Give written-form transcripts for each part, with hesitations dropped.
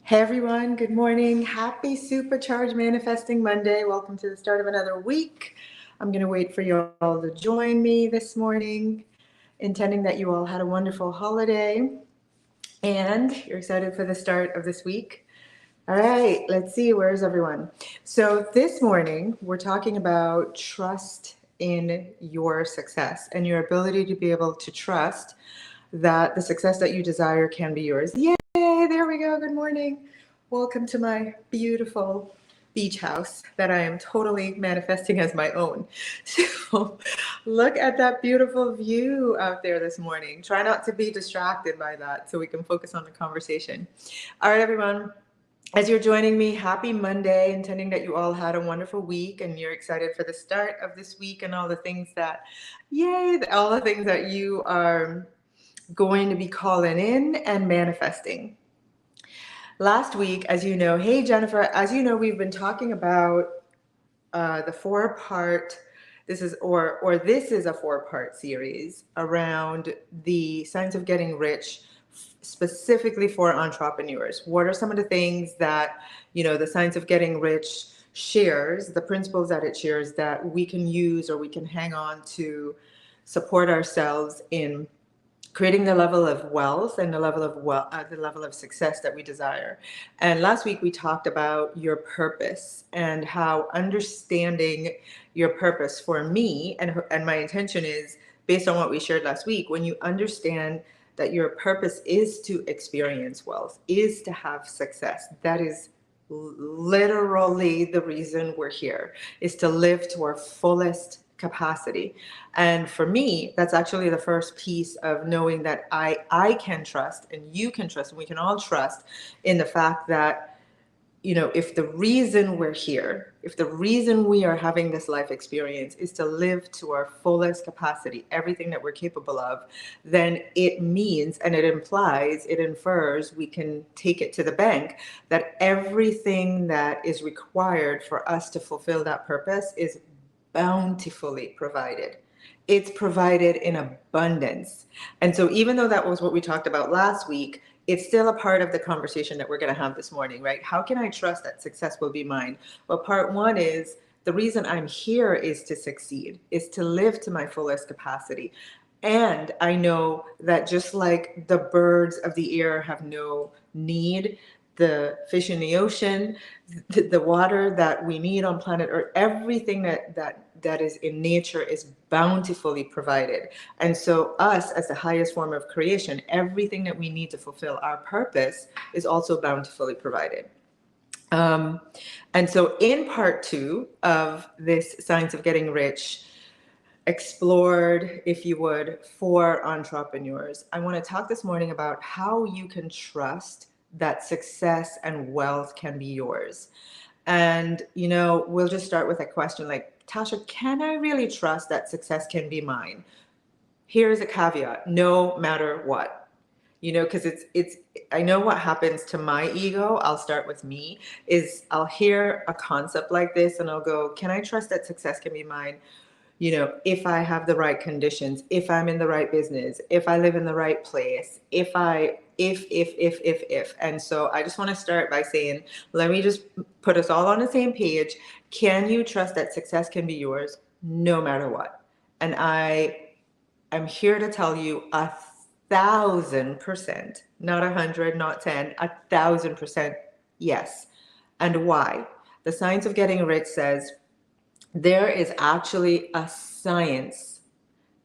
Hey everyone, good morning. Happy Supercharged Manifesting Monday. Welcome to the start of another week. I'm going to wait for you all to join me this morning, intending that you all had a wonderful holiday and you're excited for the start of this week. All right, let's see, where's everyone? So this morning, we're talking about trust in your success and your ability to be able to trust that the success that you desire can be yours. Yay, there we go. Good morning. Welcome to my beautiful beach house that I am totally manifesting as my own. So look at that beautiful view out there this morning. Try not to be distracted by that so we can focus on the conversation. All right, everyone. As you're joining me, happy Monday, intending that you all had a wonderful week and you're excited for the start of this week and all the things that, yay, all the things that you are going to be calling in and manifesting. Last week, as you know, hey Jennifer, as you know, we've been talking about the four-part. This is a four-part series around the signs of getting rich, specifically for entrepreneurs. What are some of the things that the signs of getting rich shares, the principles that it shares that we can use or we can hang on to support ourselves in creating the level of wealth and the level of success that we desire. And last week we talked about your purpose and how understanding your purpose for me and my intention is based on what we shared last week. When you understand that your purpose is to experience wealth, is to have success, that is literally the reason we're here, is to live to our fullest capacity. And for me, that's actually the first piece of knowing that I can trust and you can trust and we can all trust in the fact that, if the reason we're here, if the reason we are having this life experience is to live to our fullest capacity, everything that we're capable of, then it means, and it implies, it infers, we can take it to the bank, that everything that is required for us to fulfill that purpose is bountifully provided. It's provided in abundance. And so even though that was what we talked about last week, it's still a part of the conversation that we're going to have this morning, right? How can I trust that success will be mine? Well, part one is the reason I'm here is to succeed, is to live to my fullest capacity. And I know that just like the birds of the air have no need, the fish in the ocean, the water that we need on planet Earth, everything that is in nature is bountifully provided. And so us as the highest form of creation, everything that we need to fulfill our purpose is also bountifully provided. And so in part two of this Science of Getting Rich, explored, if you would, for entrepreneurs, I want to talk this morning about how you can trust that success and wealth can be yours. And, we'll just start with a question like, Tasha, can I really trust that success can be mine? Here's a caveat, no matter what. Because I know what happens to my ego. I'll start with me, is I'll hear a concept like this and I'll go, can I trust that success can be mine? If I have the right conditions, if I'm in the right business, if I live in the right place, if. And so I just want to start by saying, let me just put us all on the same page. Can you trust that success can be yours no matter what? And I am here to tell you 1,000%, not 100, not 10, 1,000% yes. And why? The Science of Getting Rich says, there is actually a science.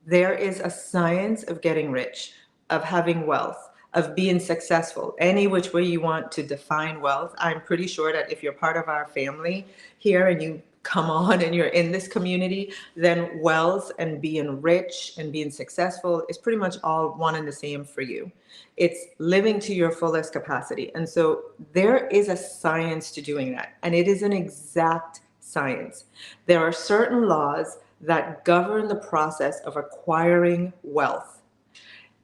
There is a science of getting rich, of having wealth, of being successful, any which way you want to define wealth. I'm pretty sure that if you're part of our family here and you come on and you're in this community, then wealth and being rich and being successful is pretty much all one and the same for you. It's living to your fullest capacity. And so there is a science to doing that. And it is an exact science. There are certain laws that govern the process of acquiring wealth.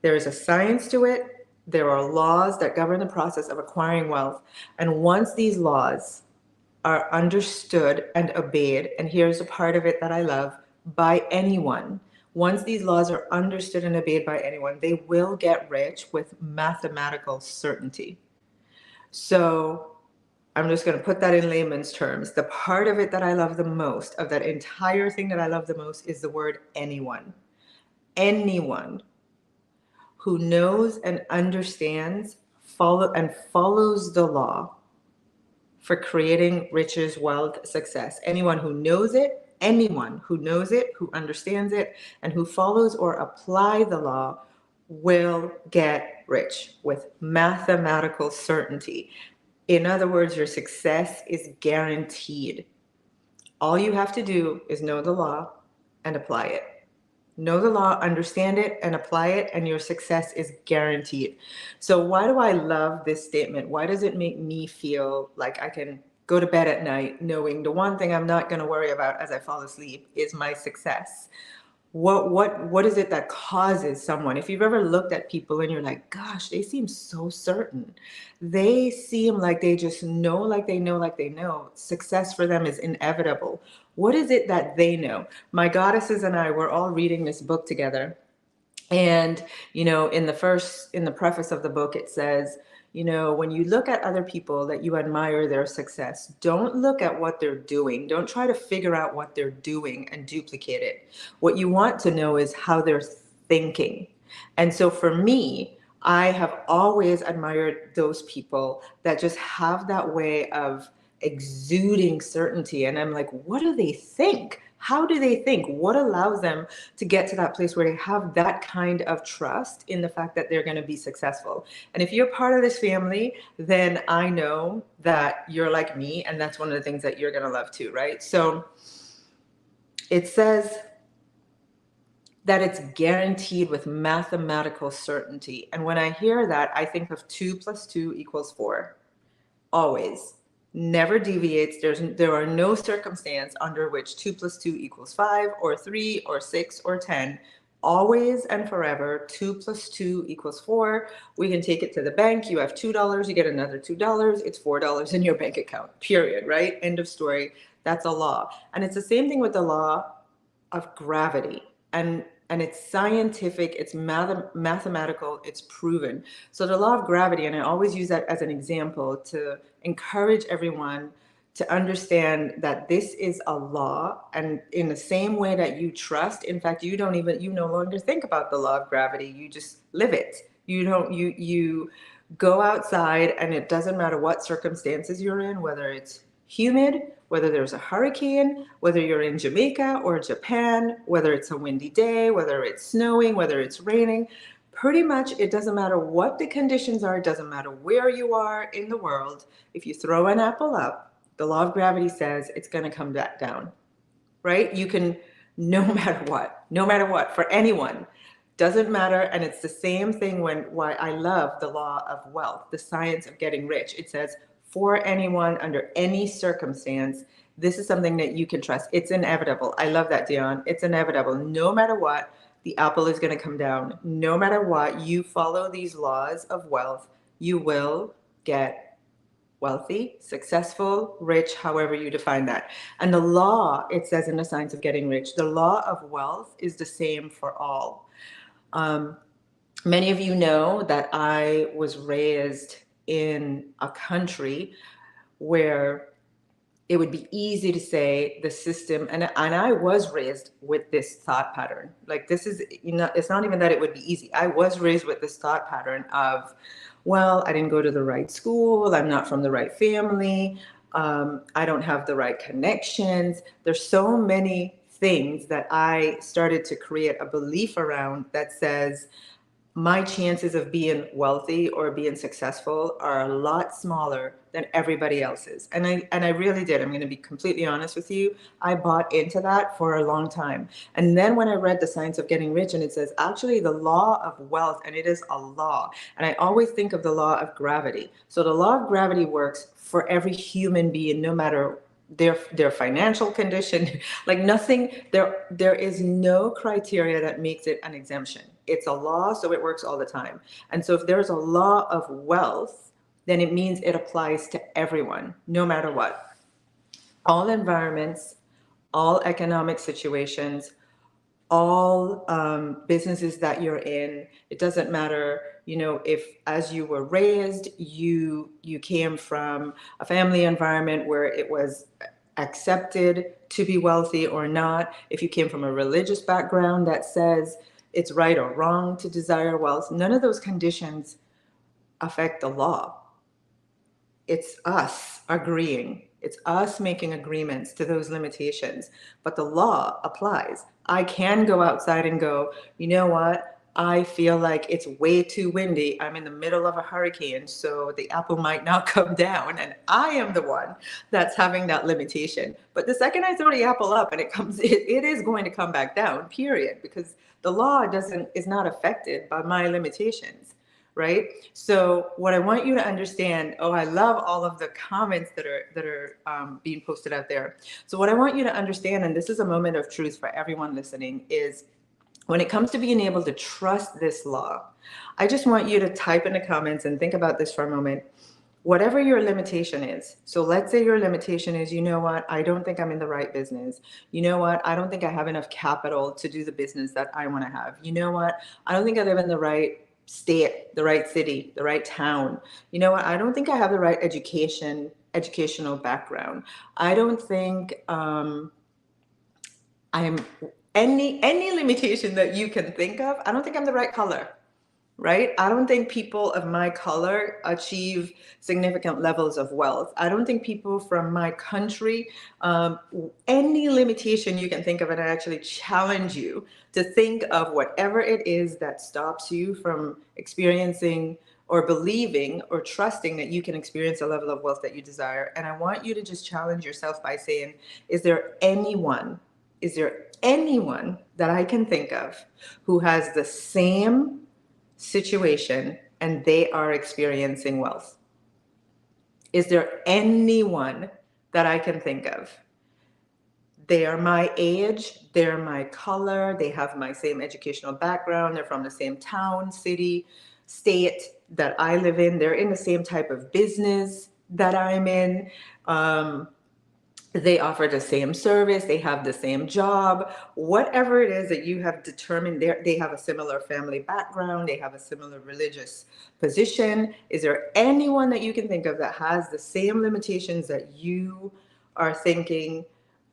There is a science to it. There are laws that govern the process of acquiring wealth. And once these laws are understood and obeyed, and here's a part of it that I love, by anyone, once these laws are understood and obeyed by anyone, they will get rich with mathematical certainty. So I'm just going to put that in layman's terms. The part of it that I love the most, of that entire thing that I love the most, is the word anyone. Anyone who knows and understands, follows the law for creating riches, wealth, success. Anyone who knows it, who understands it, and who follows or apply the law will get rich with mathematical certainty. In other words, your success is guaranteed. All you have to do is know the law and apply it. Know the law, understand it, and apply it, and your success is guaranteed. So why do I love this statement? Why does it make me feel like I can go to bed at night knowing the one thing I'm not going to worry about as I fall asleep is my success? What is it that causes someone, if you've ever looked at people and you're like, gosh, they seem so certain, they seem like they just know, like they know success for them is inevitable. What is it that they know? My goddesses and I were all reading this book together, and in the preface of the book, it says, when you look at other people that you admire their success, don't look at what they're doing. Don't try to figure out what they're doing and duplicate it. What you want to know is how they're thinking. And so for me, I have always admired those people that just have that way of exuding certainty. And I'm like, what do they think? How do they think? What allows them to get to that place where they have that kind of trust in the fact that they're going to be successful? And if you're part of this family, then I know that you're like me, and that's one of the things that you're going to love too, right? So it says that it's guaranteed with mathematical certainty. And when I hear that, I think of 2 + 2 = 4. Always. Never deviates. There are no circumstance under which 2 + 2 = 5 or 3 or 6 or 10. Always and forever, 2 + 2 = 4. We can take it to the bank. You have $2, you get another $2. It's $4 in your bank account, period, right? End of story. That's a law. And it's the same thing with the law of gravity. And it's scientific, it's mathematical, it's proven. So the law of gravity, and I always use that as an example to encourage everyone to understand that this is a law, and in the same way that you trust, in fact, you no longer think about the law of gravity, you just live it. You go outside, and it doesn't matter what circumstances you're in, whether it's humid, whether there's a hurricane, whether you're in Jamaica or Japan, whether it's a windy day, whether it's snowing, whether it's raining, pretty much it doesn't matter what the conditions are, it doesn't matter where you are in the world. If you throw an apple up, the law of gravity says it's going to come back down, right? You can, no matter what, for anyone, doesn't matter. And it's the same thing why I love the law of wealth, the science of getting rich. It says, for anyone, under any circumstance, this is something that you can trust. It's inevitable. I love that, Dion. It's inevitable. No matter what, the apple is going to come down. No matter what, you follow these laws of wealth, you will get wealthy, successful, rich, however you define that. And the law, it says in the science of getting rich, the law of wealth is the same for all. Many of you know that I was raised in a country where it would be easy to say the system, and I was raised with this thought pattern. Like, this is, it's not even that it would be easy. I was raised with this thought pattern of, well, I didn't go to the right school, I'm not from the right family, I don't have the right connections. There's so many things that I started to create a belief around that says, my chances of being wealthy or being successful are a lot smaller than everybody else's. And I really did. I'm going to be completely honest with you. I bought into that for a long time. And then when I read The Science of Getting Rich, and it says, actually, the law of wealth, and it is a law. And I always think of the law of gravity. So the law of gravity works for every human being, no matter their financial condition, like nothing, there is no criteria that makes it an exemption. It's a law, so it works all the time. And so if there's a law of wealth, then it means it applies to everyone, no matter what. All environments, all economic situations, all businesses that you're in. It doesn't matter, if as you were raised, you came from a family environment where it was accepted to be wealthy or not. If you came from a religious background that says it's right or wrong to desire wealth, none of those conditions affect the law. It's us agreeing. It's us making agreements to those limitations. But the law applies. I can go outside and go, you know what? I feel like it's way too windy. I'm in the middle of a hurricane, so the apple might not come down. And I am the one that's having that limitation. But the second I throw the apple up and it is going to come back down, period, because the law is not affected by my limitations. Right? So what I want you to understand, I love all of the comments that are being posted out there. So what I want you to understand, and this is a moment of truth for everyone listening, is when it comes to being able to trust this law, I just want you to type in the comments and think about this for a moment. Whatever your limitation is. So let's say your limitation is, you know what, I don't think I'm in the right business. You know what, I don't think I have enough capital to do the business that I want to have. You know what, I don't think I live in the right state, the right city, the right town. You know what, I don't think I have the right educational background. I don't think I'm any limitation that you can think of. I don't think I'm the right color. Right? I don't think people of my color achieve significant levels of wealth. I don't think people from my country, any limitation you can think of, and I actually challenge you to think of whatever it is that stops you from experiencing or believing or trusting that you can experience a level of wealth that you desire. And I want you to just challenge yourself by saying, is there anyone that I can think of who has the same situation and they are experiencing wealth? Is there anyone that I can think of? They are my age, they're my color, they have my same educational background, they're from the same town, city, state that I live in, they're in the same type of business that I'm in. They offer the same service, they have the same job, whatever it is that you have determined, they have a similar family background, they have a similar religious position. Is there anyone that you can think of that has the same limitations that you are thinking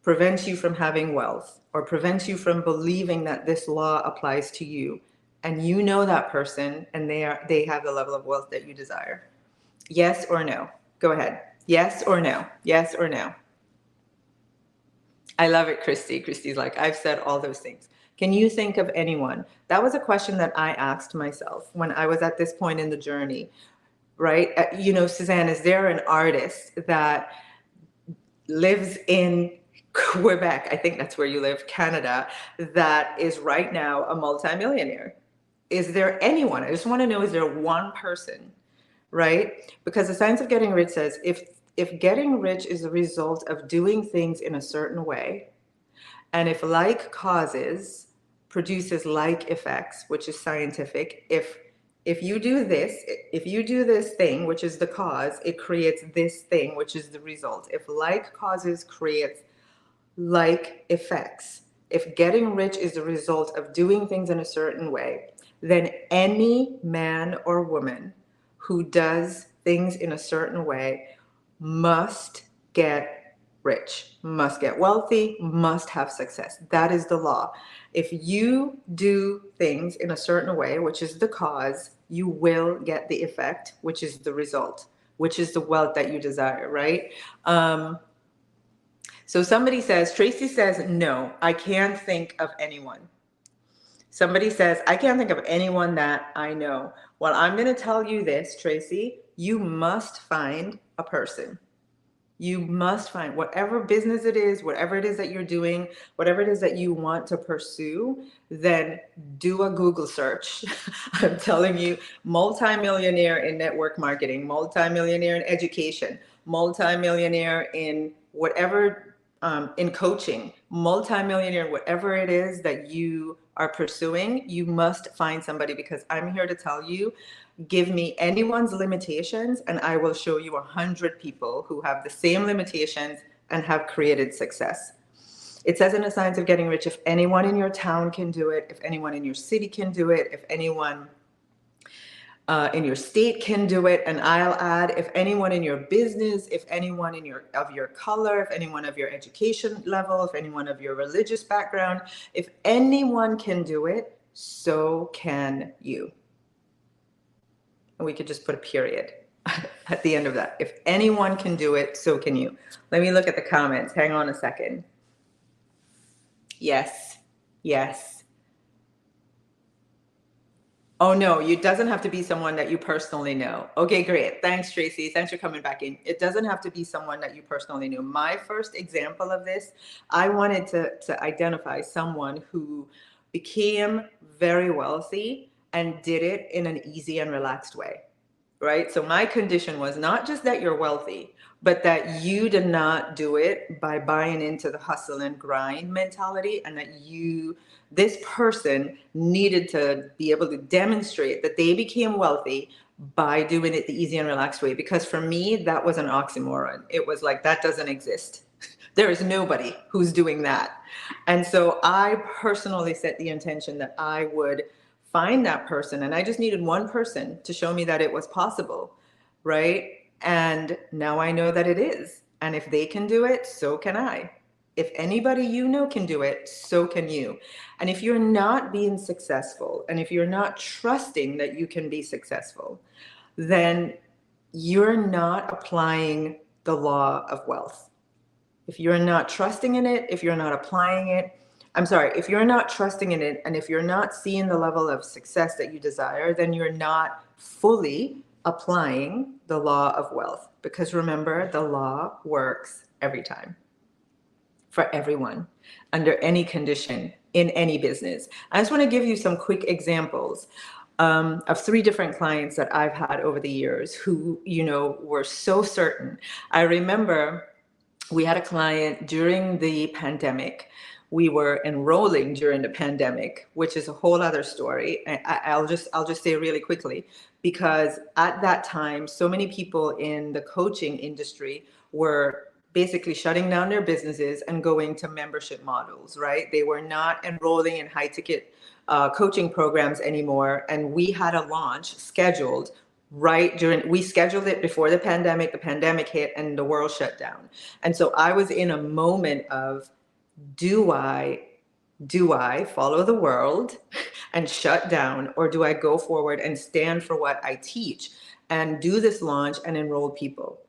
prevents you from having wealth or prevents you from believing that this law applies to you? And you know that person and they have the level of wealth that you desire. Yes or no? Go ahead. Yes or no? Yes or no? I love it, Christy. Christy's like, I've said all those things. Can you think of anyone? That was a question that I asked myself when I was at this point in the journey, right? Suzanne, is there an artist that lives in Quebec, I think that's where you live, Canada, that is right now a multimillionaire? Is there anyone? I just want to know, is there one person, right? Because the Science of Getting Rich says if getting rich is a result of doing things in a certain way, and if like causes produces like effects, which is scientific, if you do this thing, which is the cause, it creates this thing, which is the result. If like causes creates like effects, if getting rich is the result of doing things in a certain way, then any man or woman who does things in a certain way must get rich, must get wealthy, must have success. That is the law. If you do things in a certain way, which is the cause, you will get the effect, which is the result, which is the wealth that you desire, right? So Tracy says, no, I can't think of anyone. Somebody says, I can't think of anyone that I know. Well, I'm going to tell you this, Tracy, you must find a person. You must find whatever business it is, whatever it is that you're doing, whatever it is that you want to pursue, then do a Google search. I'm telling you, multimillionaire in network marketing, multimillionaire in education, multimillionaire in whatever, in coaching, multimillionaire, whatever it is that you are pursuing, you must find somebody, because I'm here to tell you, give me anyone's limitations and I will show you 100 people who have the same limitations and have created success. It says in the Science of Getting Rich, if anyone in your town can do it, if anyone in your city can do it, if anyone in your state can do it, and I'll add, if anyone in your business, if anyone in your color, if anyone of your education level, if anyone of your religious background, if anyone can do it, so can you. And we could just put a period at the end of that. If anyone can do it, so can you. Let me look at the comments. Hang on a second. Yes, yes. Oh no, it doesn't have to be someone that you personally know. Okay, great. Thanks, Tracy. Thanks for coming back in. It doesn't have to be someone that you personally knew. My first example of this, I wanted to identify someone who became very wealthy and did it in an easy and relaxed way, right? So my condition was not just that you're wealthy, but that you did not do it by buying into the hustle and grind mentality, and that this person needed to be able to demonstrate that they became wealthy by doing it the easy and relaxed way. Because for me, that was an oxymoron. It was like, that doesn't exist. There is nobody who's doing that. And so I personally set the intention that I would find that person, and I just needed one person to show me that it was possible, right? And now I know that it is. And if they can do it, so can I. If anybody you know can do it, so can you. And if you're not being successful, and if you're not trusting that you can be successful, then you're not applying the law of wealth. If you're not trusting in it, if you're not applying it, if you're not trusting in it, and if you're not seeing the level of success that you desire, then you're not fully applying the law of wealth. Because remember, the law works every time, for everyone, under any condition, in any business. I just want to give you some quick examples of 3 different clients that I've had over the years who, were so certain. I remember we had a client during the pandemic. We were enrolling during the pandemic, which is a whole other story. I'll just say really quickly, because at that time, so many people in the coaching industry were basically shutting down their businesses and going to membership models, right? They were not enrolling in high ticket coaching programs anymore. And we had a launch scheduled we scheduled it before the pandemic hit and the world shut down. And so I was in a moment of, do I follow the world and shut down, or do I go forward and stand for what I teach and do this launch and enroll people?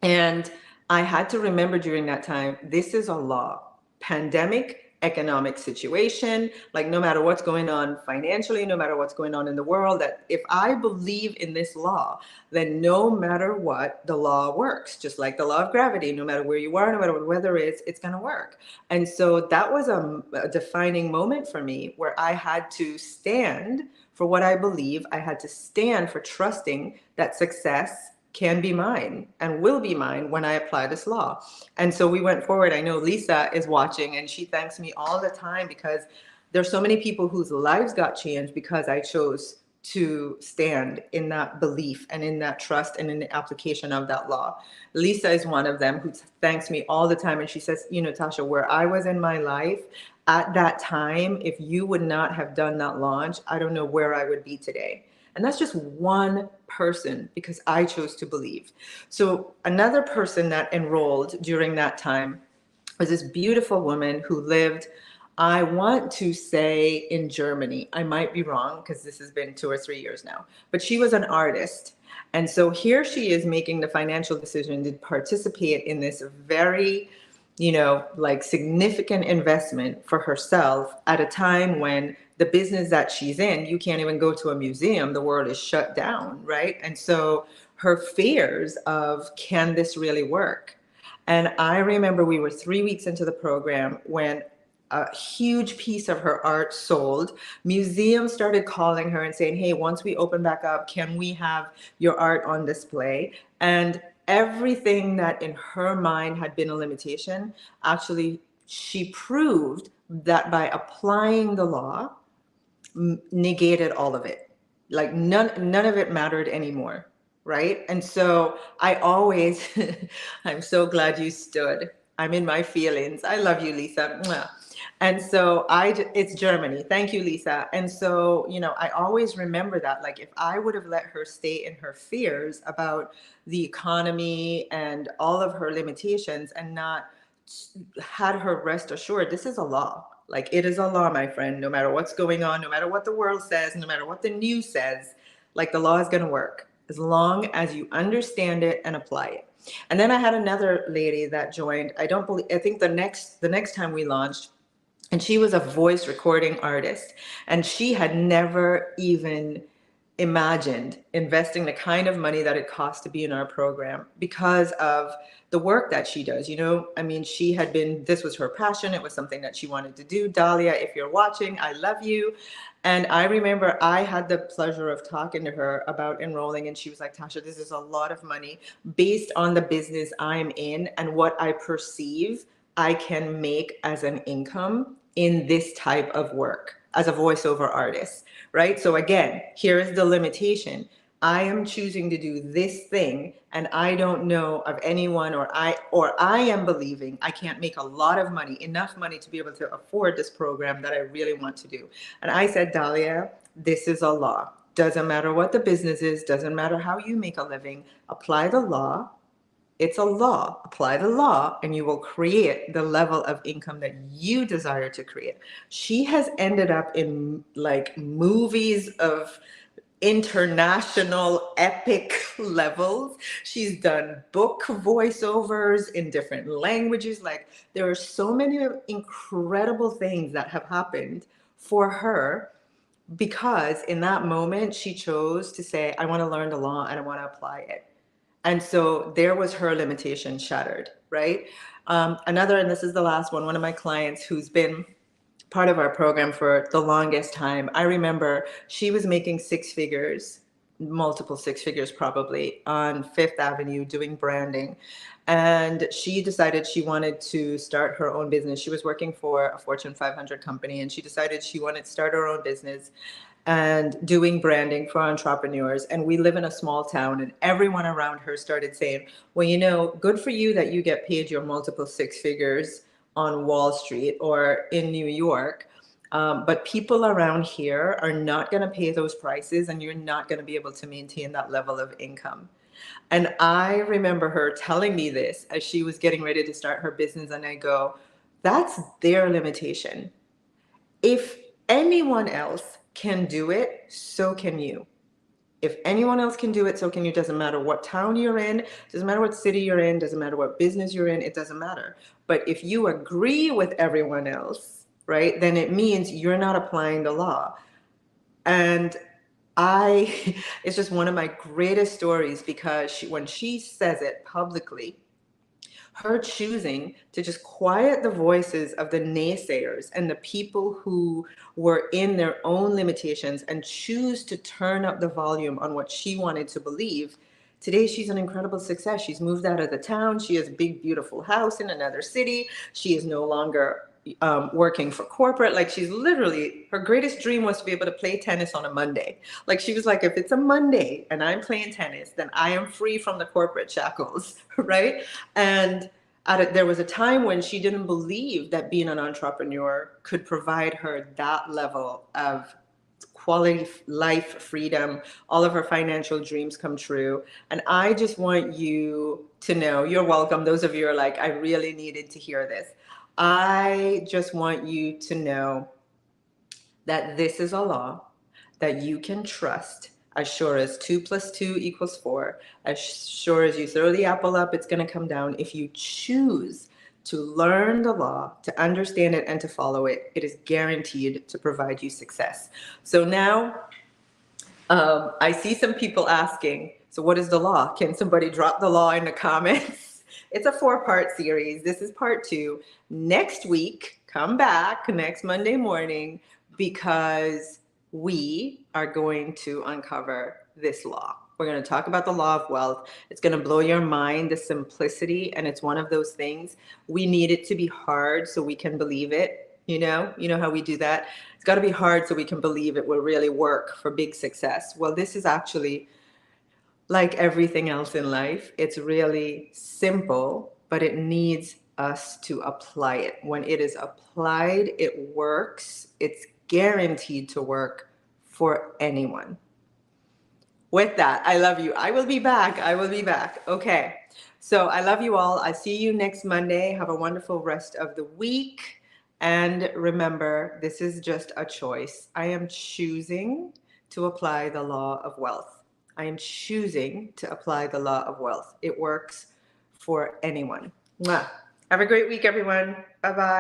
And I had to remember during that time, this is a law. Pandemic, economic situation, like no matter what's going on financially, no matter what's going on in the world, that if I believe in this law, then no matter what, the law works. Just like the law of gravity, no matter where you are, no matter what the weather is, it's going to work. And so that was a defining moment for me, where I had to stand for what I believe. I had to stand for trusting that success can be mine and will be mine when I apply this law. And so we went forward. I know Lisa is watching, and she thanks me all the time, because there's so many people whose lives got changed because I chose to stand in that belief and in that trust and in the application of that law. Lisa is one of them who thanks me all the time. And she says, Tasha, where I was in my life at that time, if you would not have done that launch, I don't know where I would be today. And that's just one person, because I chose to believe. So another person that enrolled during that time was this beautiful woman who lived, I want to say, in Germany. I might be wrong, because this has been 2 or 3 years now. But she was an artist. And so here she is making the financial decision to participate in this very, significant investment for herself at a time when the business that she's in, you can't even go to a museum. The world is shut down, right? And so her fears of, can this really work? And I remember we were 3 weeks into the program when a huge piece of her art sold. Museums started calling her and saying, hey, once we open back up, can we have your art on display? And everything that in her mind had been a limitation, actually, she proved that by applying the law, negated all of it. Like none of it mattered anymore, right? And so I always, I'm so glad you stood. I'm in my feelings. I love you, Lisa. Mwah. And so it's Germany. Thank you, Lisa. And so, I always remember that. Like, if I would have let her stay in her fears about the economy and all of her limitations and not had her rest assured, this is a law. Like, it is a law, my friend, no matter what's going on, no matter what the world says, no matter what the news says, like, the law is going to work as long as you understand it and apply it. And then I had another lady that joined. I think the next time we launched, and she was a voice recording artist, and she had never even imagined investing the kind of money that it costs to be in our program because of the work that she does. I mean, this was her passion. It was something that she wanted to do. Dahlia, if you're watching, I love you. And I remember I had the pleasure of talking to her about enrolling, and she was like, Tasha, this is a lot of money based on the business I'm in and what I perceive I can make as an income in this type of work as a voiceover artist, right? So again, here is the limitation. I am choosing to do this thing, and I don't know of anyone, or I am believing I can't make a lot of money, enough money to be able to afford this program that I really want to do. And I said, Dahlia, this is a law. Doesn't matter what the business is, doesn't matter how you make a living, apply the law. It's a law. Apply the law and you will create the level of income that you desire to create. She has ended up in like movies of international epic levels. She's done book voiceovers in different languages. Like, there are so many incredible things that have happened for her because in that moment she chose to say, I want to learn the law and I want to apply it. And so there was her limitation shattered, right? And this is the last one of my clients who's been part of our program for the longest time. I remember she was making six figures, multiple six figures probably, on Fifth Avenue doing branding. And she decided she wanted to start her own business. She was working for a Fortune 500 company, and she decided she wanted to start her own business and doing branding for entrepreneurs. And we live in a small town, and everyone around her started saying, well, good for you that you get paid your multiple six figures on Wall Street or in New York. But people around here are not going to pay those prices, and you're not going to be able to maintain that level of income. And I remember her telling me this as she was getting ready to start her business. And I go, that's their limitation. If anyone else can do it, so can you. If anyone else can do it, so can you. Doesn't matter what town you're in, doesn't matter what city you're in, doesn't matter what business you're in, it doesn't matter. But if you agree with everyone else, right, then it means you're not applying the law. And it's just one of my greatest stories because when she says it publicly, her choosing to just quiet the voices of the naysayers and the people who were in their own limitations and choose to turn up the volume on what she wanted to believe. Today, she's an incredible success. She's moved out of the town. She has a big, beautiful house in another city. She is no longer working for corporate. Like, she's literally, her greatest dream was to be able to play tennis on a Monday. Like, she was like, if it's a Monday and I'm playing tennis, then I am free from the corporate shackles, right? And there was a time when she didn't believe that being an entrepreneur could provide her that level of quality life, freedom, all of her financial dreams come true. And I just want you to know, you're welcome. Those of you are like, I really needed to hear this. I just want you to know that this is a law that you can trust. As sure as 2 + 2 = 4, as sure as you throw the apple up, it's going to come down. If you choose to learn the law, to understand it, and to follow it, it is guaranteed to provide you success. So now I see some people asking, so what is the law? Can somebody drop the law in the comments? It's a 4-part series. This is part 2. Next week, come back next Monday morning, because we are going to uncover this law. We're going to talk about the law of wealth. It's going to blow your mind, the simplicity, and it's one of those things. We need it to be hard so we can believe it. You know how we do that? It's got to be hard so we can believe it will really work for big success. Well, this is actually like everything else in life. It's really simple, but it needs us to apply it. When it is applied, it works. It's guaranteed to work for anyone. With that, I love you. I will be back. I will be back. Okay. So I love you all. I see you next Monday. Have a wonderful rest of the week. And remember, this is just a choice. I am choosing to apply the law of wealth. I am choosing to apply the law of wealth. It works for anyone. Mwah. Have a great week, everyone. Bye-bye.